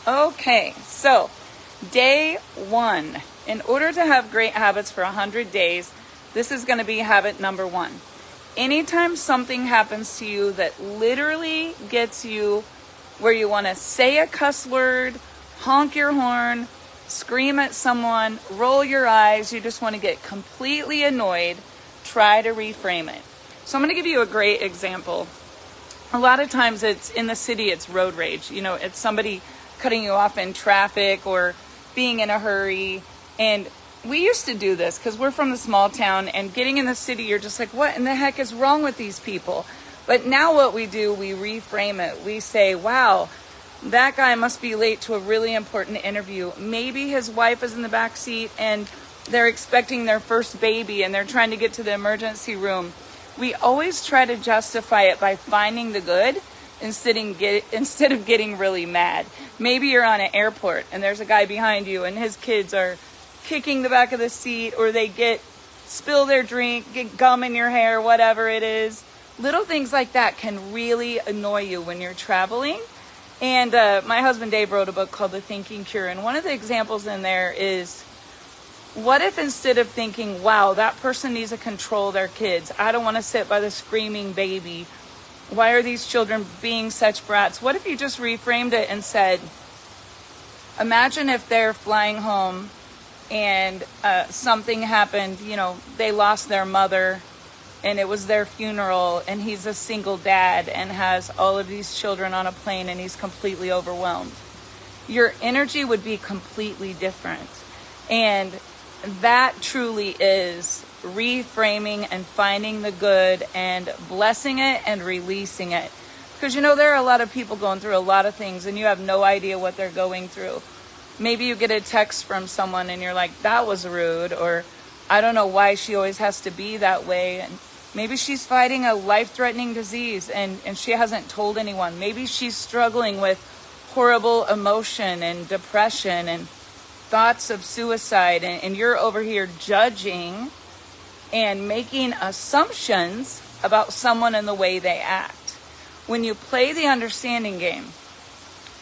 Okay, so day 1. In order to have great habits for 100 days, this is going to be habit number 1. Anytime something happens to you that literally gets you where you want to say a cuss word, honk your horn, scream at someone, roll your eyes, you just want to get completely annoyed, try to reframe it. So I'm going to give you a great example. A lot of times it's in the city, it's road rage. You know, it's somebody cutting you off in traffic or being in a hurry. And we used to do this because we're from the small town, and getting in the city, you're just like, what in the heck is wrong with these people? But now what we do, we reframe it. We say, wow, that guy must be late to a really important interview. Maybe his wife is in the back seat and they're expecting their first baby and they're trying to get to the emergency room. We always try to justify it by finding the good instead of getting really mad. Maybe you're on an airport and there's a guy behind you and his kids are kicking the back of the seat, or they spill their drink, get gum in your hair, whatever it is. Little things like that can really annoy you when you're traveling. And my husband Dave wrote a book called The Thinking Cure, and one of the examples in there is, what if instead of thinking, wow, that person needs to control their kids, I don't want to sit by the screaming baby, why are these children being such brats? What if you just reframed it and said, imagine if they're flying home and something happened, you know, they lost their mother and it was their funeral, and he's a single dad and has all of these children on a plane and he's completely overwhelmed. Your energy would be completely different. And that truly is reframing and finding the good and blessing it and releasing it. Because, you know, there are a lot of people going through a lot of things and you have no idea what they're going through. Maybe you get a text from someone and you're like, that was rude, or I don't know why she always has to be that way. And maybe she's fighting a life-threatening disease and she hasn't told anyone. Maybe she's struggling with horrible emotion and depression and thoughts of suicide, and you're over here judging and making assumptions about someone and the way they act. When you play the understanding game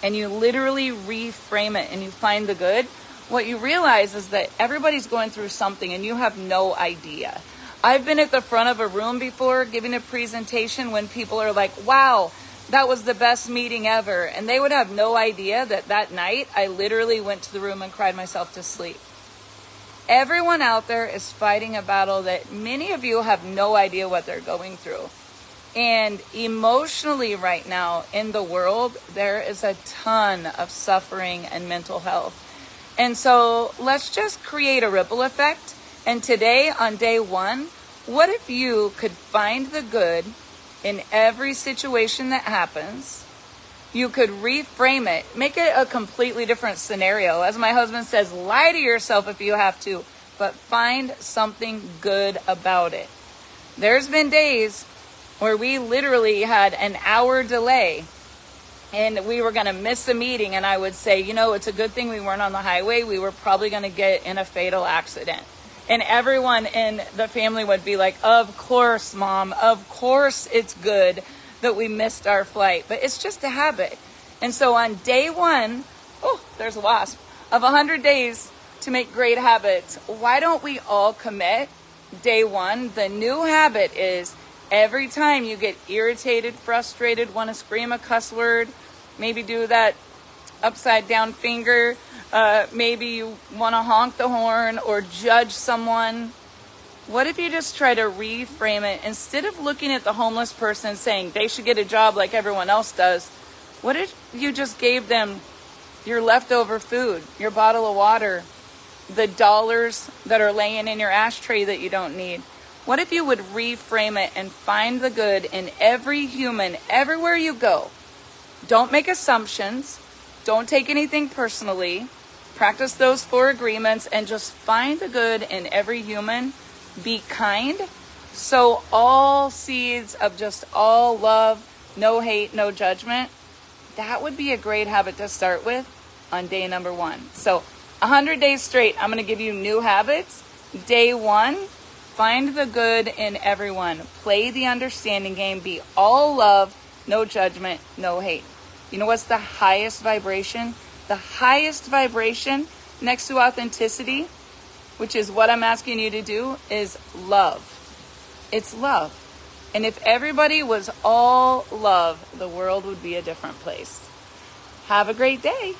and you literally reframe it and you find the good, what you realize is that everybody's going through something and you have no idea. I've been at the front of a room before giving a presentation when people are like, wow, that was the best meeting ever. And they would have no idea that that night I literally went to the room and cried myself to sleep. Everyone out there is fighting a battle that many of you have no idea what they're going through. And emotionally right now in the world, there is a ton of suffering and mental health. And so let's just create a ripple effect. And today on day 1, what if you could find the good in every situation that happens? You could reframe it, make it a completely different scenario. As my husband says, lie to yourself if you have to, but find something good about it. There's been days where we literally had an hour delay and we were going to miss a meeting, and I would say, you know, it's a good thing we weren't on the highway. We were probably going to get in a fatal accident. And everyone in the family would be like, of course, Mom, of course it's good that we missed our flight. But it's just a habit. And so on day 1, there's a wasp, of 100 days to make great habits, why don't we all commit day 1? The new habit is every time you get irritated, frustrated, want to scream a cuss word, maybe do that upside down finger, maybe you want to honk the horn or judge someone. What if you just try to reframe it? Instead of looking at the homeless person saying they should get a job like everyone else does, what if you just gave them your leftover food, your bottle of water, the dollars that are laying in your ashtray that you don't need? What if you would reframe it and find the good in every human, everywhere you go? Don't make assumptions. Don't take anything personally. Practice those 4 agreements and just find the good in every human. Be kind. Sow all seeds of just all love, no hate, no judgment. That would be a great habit to start with on day number 1. So 100 days straight, I'm going to give you new habits. Day 1, find the good in everyone. Play the understanding game. Be all love, no judgment, no hate. You know what's the highest vibration? The highest vibration next to authenticity, which is what I'm asking you to do, is love. It's love. And if everybody was all love, the world would be a different place. Have a great day.